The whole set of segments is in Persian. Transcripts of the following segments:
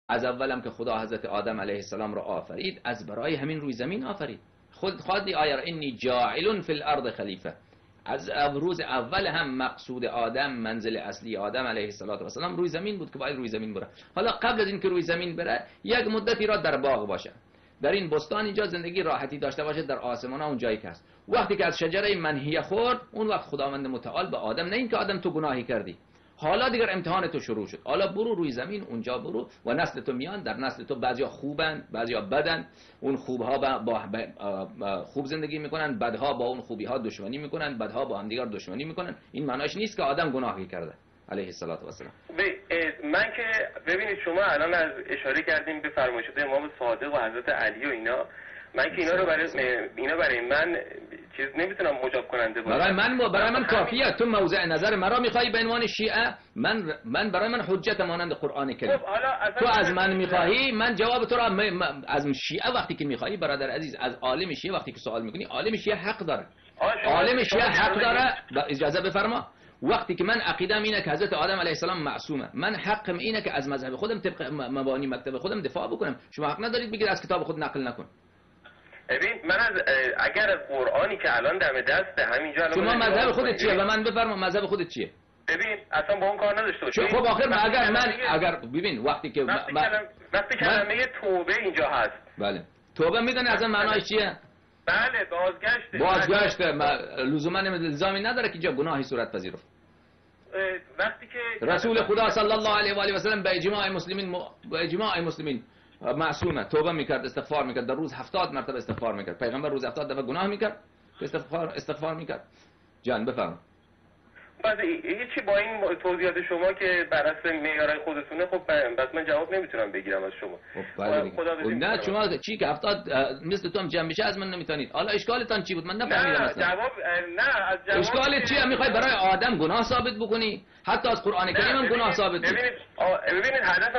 از اولم که خدا حضرت آدم علیه السلام را آفرید از برای همین روی زمین آفرید. خود آیه انی جاعل فی الارض خلیفه، از روز اول هم مقصود آدم، منزل اصلی آدم علیه السلام روی زمین بود که باید روی زمین بره. حالا قبل از اینکه روی زمین بره یک مدتی را در باغ باشه، در این بستان اینجا زندگی راحتی داشته باشه، در آسمان ها اون جایی که هست. وقتی که از شجره منهیه خورد، اون وقت خداوند متعال به آدم، نه اینکه آدم تو گناهی کردی، حالا دیگر امتحان تو شروع شد، حالا برو روی زمین، اونجا برو و نسل تو میان، در نسل تو بعضیا خوبن بعضیا بدن، اون خوبها با خوب زندگی میکنن، بدها با اون خوبی ها دشمنی میکنن، بدها با هم دیگر دشمنی میکنن. این معناش نیست که آدم گناهی کرده علیه السلام. من که ببینید شما الان از اشاره کردیم به فرمایشات امام صادق و حضرت علی و اینا، من که اینا رو برای من چیز نمیتونم مجاب کننده باشم. برای من کافیه. تو موضع نظر مرا میخوای به عنوان شیعه، من برای من حجت مانند قرآن کریم. تو از من میخوای، من جواب تو را از شیعه وقتی که میخوای برادر عزیز، از عالم شیعه وقتی که سوال میکنی، عالم شیعه حق داره. عالم شیعه حق داره. اجازه بفرما. وقتی که من عقیدم اینه که حضرت آدم علیه السلام معصومه، من حقم اینه که از مذهب خودم طبق مبانی مکتب خودم دفاع بکنم. شما حق ندارید بگید از کتاب خود نقل نکن. ببین من اگر از قرآنی که الان دم دسته همینجا الان، شما مذهب خودت چیه؟ به من بفرما مذهب خودت چیه؟ ببین اصلا با اون کار نداشته باش. خب آخر اگر ببین وقتی که وقتی کلمه توبه اینجا هست، بله توبه میدونی اصلا معناش چیه؟ بله بازگشت لزوما الزامی نداره که اینجا گناهی صورت پذیره. وقتی که رسول خدا صلی الله علیه و آله و سلم به اجماع مسلمین معصومه، توبه میکرد، استغفار میکرد، در روز 70 مرتبه استغفار میکرد. پیغمبر روز 70 دفعه گناه میکرد که استغفار میکرد. جان بفرمایید. بعد هیچی با این توضیحات شما که بر اساس معیارهای خودتونه، خب بس من جواب نمیتونم بگیرم از شما. خب نه شما چی که 70 مثل تو هم جمع بشه از من نمیتونید. حالا اشکالتان چی بود؟ من نفهمیدم اصلا. اشکالت چیه؟ میخوای برای آدم گناه ثابت بکنی؟ حتی از قرآن کریم هم گناه ثابت کنی. ببینید هدف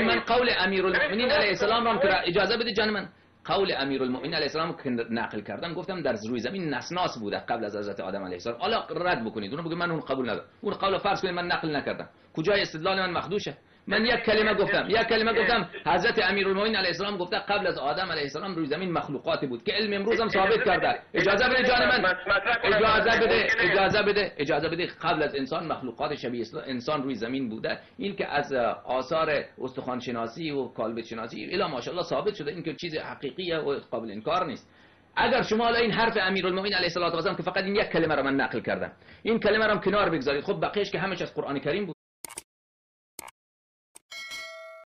من قول امیرالمؤمنین علیه السلام را که اجازه بدید جان من، قول امیرالمؤمنین علیه السلام که نقل کردم گفتم در روی زمین نسناس بوده قبل از حضرت آدم علیه السلام. حالا رد بکنید اونو، بگید من اون قبول ندارم. اون قول فرض کنید من نقل نکردم، کجای استدلال من مخدوشه؟ من یک کلمه گفتم حضرت امیرالمؤمنین علیه السلام گفته قبل از آدم علیه السلام روی زمین مخلوقاتی بود که علم امروز هم ثابت کرده. اجازه بده جان من، اجازه بده قبل از انسان مخلوقات شبیه انسان روی زمین بوده. این که از آثار استخوان شناسی و کالبد شناسی الی ماشاءالله ثابت شده، این که چیز حقیقیه و قابل انکار نیست. اگر شما الان این حرف امیرالمؤمنین علیه السلام که فقط این یک کلمه را من نقل کردم، این کلمه را کنار بگذارید، خب بقیه‌اش که همش از قرآن کریم بود.